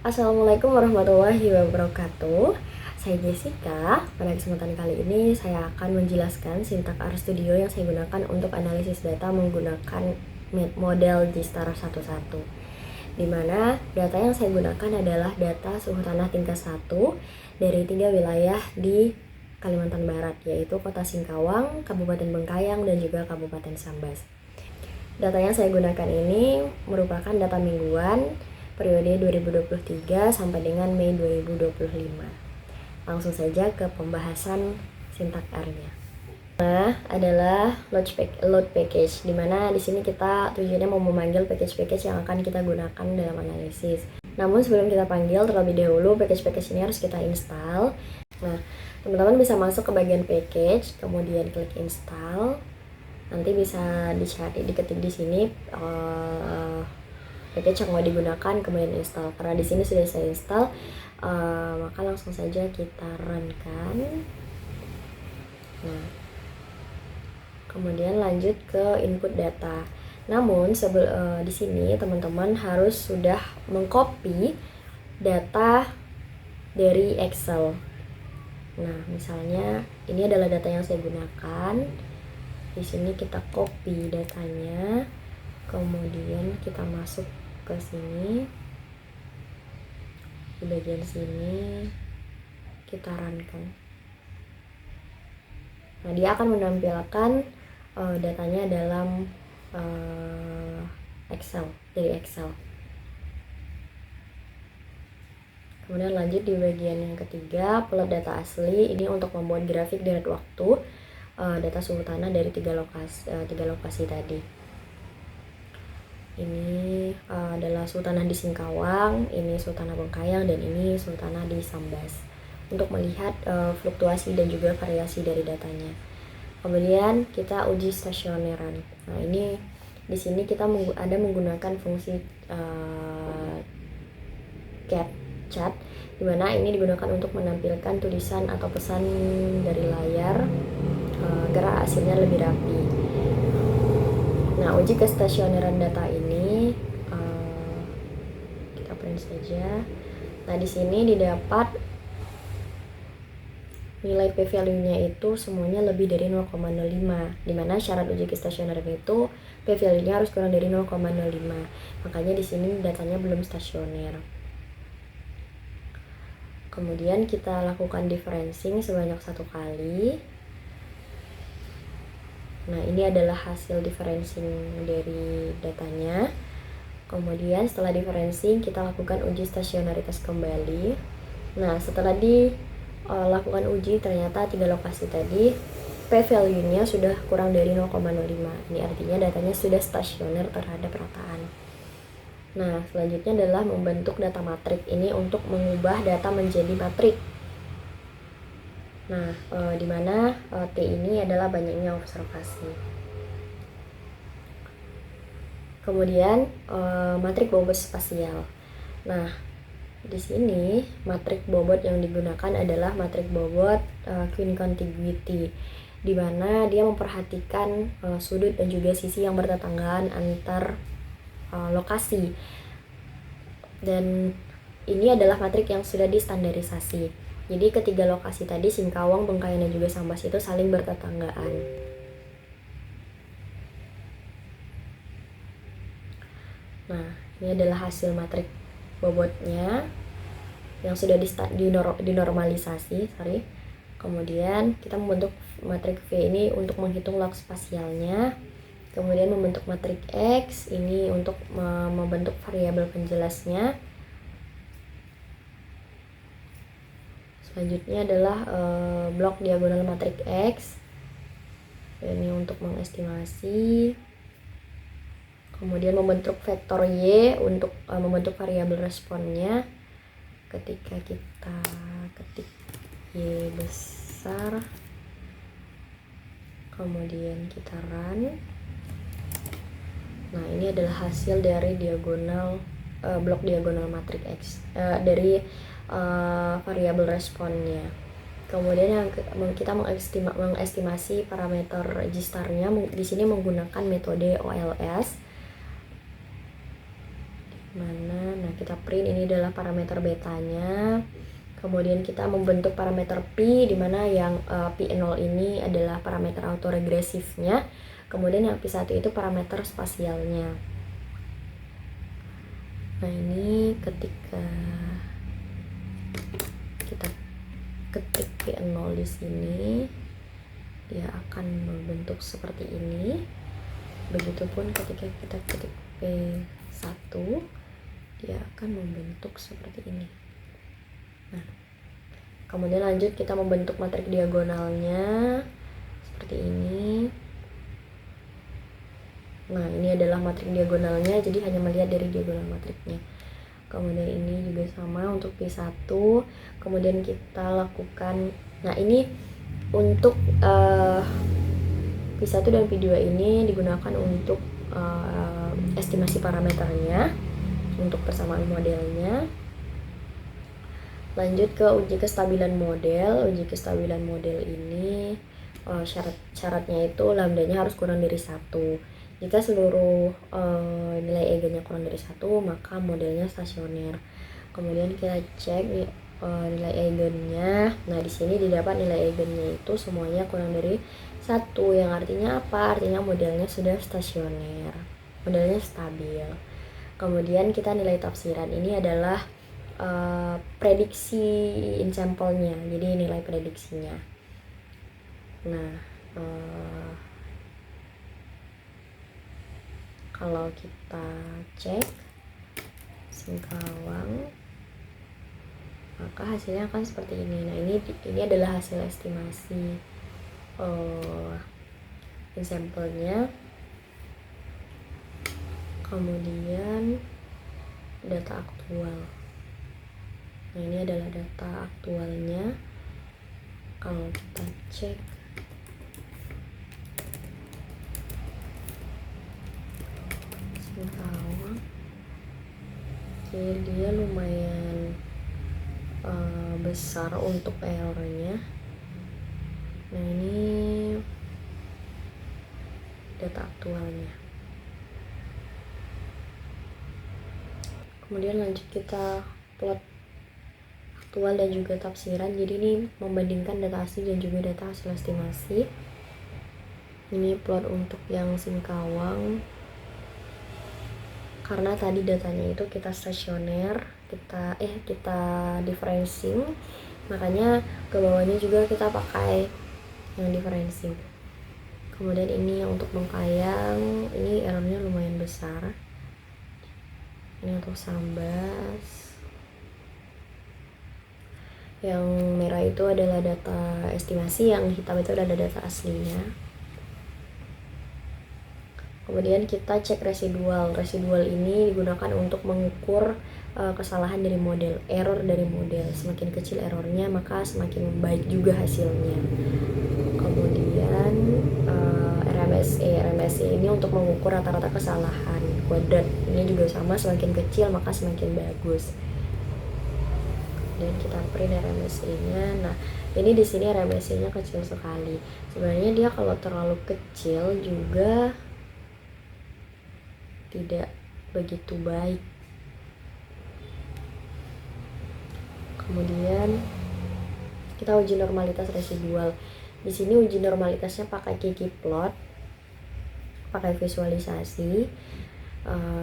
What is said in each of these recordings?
Assalamualaikum warahmatullahi wabarakatuh. Saya Jessica. Pada kesempatan kali ini saya akan menjelaskan sintak RStudio yang saya gunakan untuk analisis data menggunakan model Gistar 11, di mana data yang saya gunakan adalah data suhu tanah tingkat 1 dari 3 wilayah di Kalimantan Barat, yaitu Kota Singkawang, Kabupaten Bengkayang, dan juga Kabupaten Sambas. Data yang saya gunakan ini merupakan data mingguan periode 2023 sampai dengan Mei 2025. Langsung saja ke pembahasan sintak R-nya. Nah, adalah load package, dimana di sini kita tujuannya mau memanggil package-package yang akan kita gunakan dalam analisis. Namun sebelum kita panggil, terlebih dahulu package-package ini harus kita install. Nah, teman-teman bisa masuk ke bagian package, kemudian klik install. Nanti bisa dicari, diketik di sini package yang mau digunakan, kemudian install. Karena di sini sudah saya install, maka langsung saja kita run-kan. Nah, kemudian lanjut ke input data. Namun di sini teman-teman harus sudah mengcopy data dari Excel. Nah, misalnya ini adalah data yang saya gunakan. Di sini kita copy datanya, kemudian kita masuk ke sini, di bagian sini kita run-kan. Nah, dia akan menampilkan datanya dalam Excel, dari Excel. Kemudian lanjut di bagian yang ketiga, plot data asli. Ini untuk membuat grafik deret waktu data suhu tanah dari tiga lokasi tadi. Ini adalah suhu tanah di Singkawang, ini suhu tanah Bengkayang, dan ini suhu tanah di Sambas, untuk melihat fluktuasi dan juga variasi dari datanya. Kemudian kita uji stasioneran. Nah, ini di sini kita ada menggunakan fungsi chat, dimana ini digunakan untuk menampilkan tulisan atau pesan dari layar agar hasilnya lebih rapi. Nah, uji kestasioneran data ini kita print saja. Nah, di sini didapat nilai p-value-nya itu semuanya lebih dari 0,05, dimana syarat uji kestasioneran itu p-value-nya harus kurang dari 0,05. Makanya di sini datanya belum stasioner. Kemudian kita lakukan differencing sebanyak 1 kali. Nah, ini adalah hasil differencing dari datanya. Kemudian setelah differencing, kita lakukan uji stasionaritas kembali. Nah, setelah dilakukan uji, ternyata 3 lokasi tadi p-value-nya sudah kurang dari 0,05. Ini artinya datanya sudah stasioner terhadap rataan. Nah, selanjutnya adalah membentuk data matrik ini untuk mengubah data menjadi matrik. Nah, di mana T ini adalah banyaknya observasi. Kemudian matrik bobot spasial. Nah, di sini matrik bobot yang digunakan adalah matrik bobot Quine contiguity, di mana dia memperhatikan sudut dan juga sisi yang bertetanggaan antar lokasi. Dan ini adalah matrik yang sudah distandarisasi. Jadi ketiga lokasi tadi, Singkawang, Bengkayang, dan juga Sambas, itu saling bertetanggaan. Nah, ini adalah hasil matrik bobotnya yang sudah dinormalisasi. Kemudian kita membentuk matrik V ini untuk menghitung log spasialnya. Kemudian membentuk matrik X ini untuk membentuk variabel penjelasnya. Selanjutnya adalah blok diagonal matrik X, ini untuk mengestimasi. Kemudian membentuk vektor Y untuk membentuk variabel responnya. Ketika kita ketik Y besar, kemudian kita run. Nah, ini adalah hasil dari blok diagonal matrik X dari variabel responnya. Kemudian kita mengestimasi parameter Gistarnya di sini menggunakan metode OLS, mana Nah, kita print, ini adalah parameter betanya. Kemudian kita membentuk parameter P, di mana yang P0 ini adalah parameter autoregresifnya. Kemudian yang P1 itu parameter spasialnya. Nah, ini ketika kita ketik P0 di sini, dia akan membentuk seperti ini. Begitupun ketika kita ketik P1, dia akan membentuk seperti ini. Nah, kemudian lanjut kita membentuk matrik diagonalnya seperti ini. Nah, ini adalah matrik diagonalnya, jadi hanya melihat dari diagonal matriknya. Kemudian ini juga sama untuk P1. Kemudian kita lakukan, nah ini untuk P1 dan P2 ini digunakan untuk estimasi parameternya, untuk persamaan modelnya. Lanjut ke uji kestabilan model. Uji kestabilan model ini syaratnya itu lambdanya harus kurang dari 1. Jika seluruh nilai eigennya kurang dari 1, maka modelnya stasioner. Kemudian kita cek nilai eigennya. Nah, di sini didapat nilai eigennya itu semuanya kurang dari 1, yang artinya apa? Artinya modelnya sudah stasioner, modelnya stabil. Kemudian kita nilai tafsiran, ini adalah prediksi in sample-nya, jadi nilai prediksinya. Nah, kalau kita cek Singkawang, maka hasilnya akan seperti ini. Nah, ini adalah hasil estimasi in sample-nya. Kemudian data aktual. Nah, ini adalah data aktualnya. Kalau kita cek Singkawang, oke, dia lumayan besar untuk errornya. Nah, ini data aktualnya. Kemudian lanjut kita plot aktual dan juga tafsiran. Jadi ini membandingkan data asli dan juga data hasil estimasi. Ini plot untuk yang Singkawang, karena tadi datanya itu kita stasioner, kita differencing, makanya ke bawahnya juga kita pakai yang differencing. Kemudian ini yang untuk Bengkayang, ini errornya lumayan besar. Ini untuk Sambas. Yang merah itu adalah data estimasi, yang hitam itu adalah data aslinya. Kemudian kita cek residual. Residual ini digunakan untuk mengukur kesalahan dari model, error dari model. Semakin kecil errornya, maka semakin baik juga hasilnya. Kemudian RMSE ini untuk mengukur rata-rata kesalahan kuadrat. Ini juga sama, semakin kecil maka semakin bagus. Dan kita print RMSE-nya. Nah, ini di sini RMSE-nya kecil sekali. Sebenarnya dia kalau terlalu kecil juga tidak begitu baik. Kemudian kita uji normalitas residual. Di sini uji normalitasnya pakai ggplot, pakai visualisasi.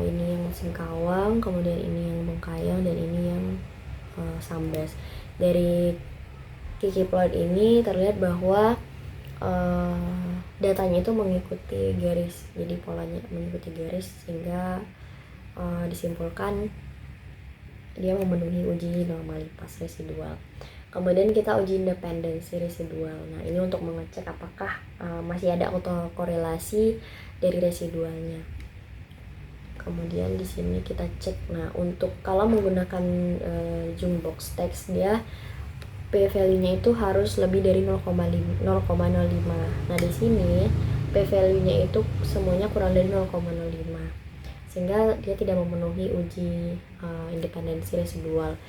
Ini yang Singkawang, kemudian ini yang Bengkayang, dan ini yang Sambas. Dari ggplot ini terlihat bahwa datanya itu mengikuti garis, jadi polanya mengikuti garis, sehingga disimpulkan dia memenuhi uji normalitas residual. Kemudian kita uji independensi residual. Nah, ini untuk mengecek apakah masih ada autokorelasi dari residualnya. Kemudian di sini kita cek. Nah, untuk kalau menggunakan Jungbox text, dia P value-nya itu harus lebih dari 0,05. Nah, di sini P value-nya itu semuanya kurang dari 0,05. Sehingga dia tidak memenuhi uji independensi residual.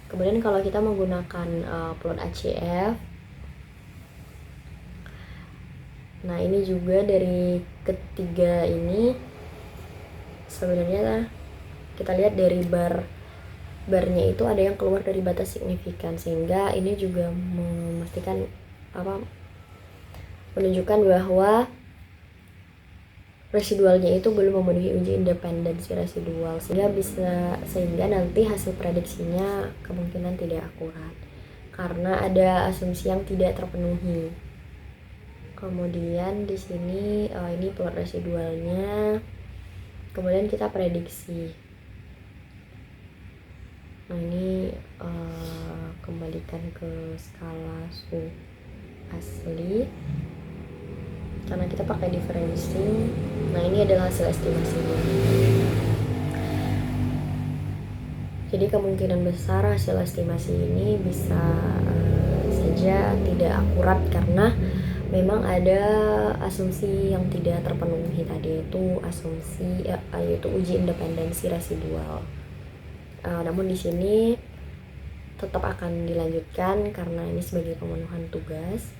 Kemudian kalau kita menggunakan plot ACF, nah ini juga dari ketiga ini sebenarnya kita lihat dari barnya itu ada yang keluar dari batas signifikan, sehingga ini juga memastikan menunjukkan bahwa residualnya itu belum memenuhi uji independensi residual, sehingga nanti hasil prediksinya kemungkinan tidak akurat karena ada asumsi yang tidak terpenuhi. Kemudian di sini ini plot residualnya, kemudian kita prediksi. Nah ini kembalikan ke skala suhu asli karena kita pakai differencing. Nah ini adalah hasil estimasinya. Jadi kemungkinan besar hasil estimasi ini bisa saja tidak akurat karena memang ada asumsi yang tidak terpenuhi tadi, yaitu uji independensi residual. Namun di sini tetap akan dilanjutkan karena ini sebagai pemenuhan tugas.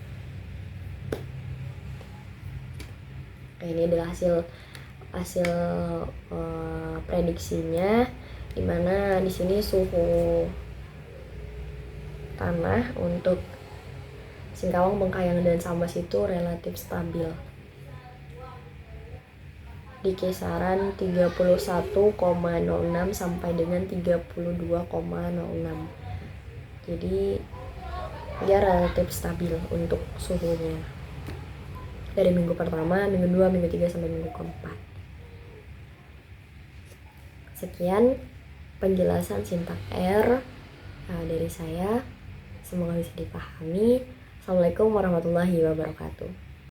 Ini adalah hasil prediksinya, dimana di sini suhu tanah untuk Singkawang, Bengkayang, dan Sambas itu relatif stabil di kisaran 31,06 sampai dengan 32,06. Jadi dia relatif stabil untuk suhunya dari minggu pertama, minggu 2, minggu 3 sampai minggu keempat. Sekian penjelasan sintak R dari saya, semoga bisa dipahami. Assalamualaikum warahmatullahi wabarakatuh.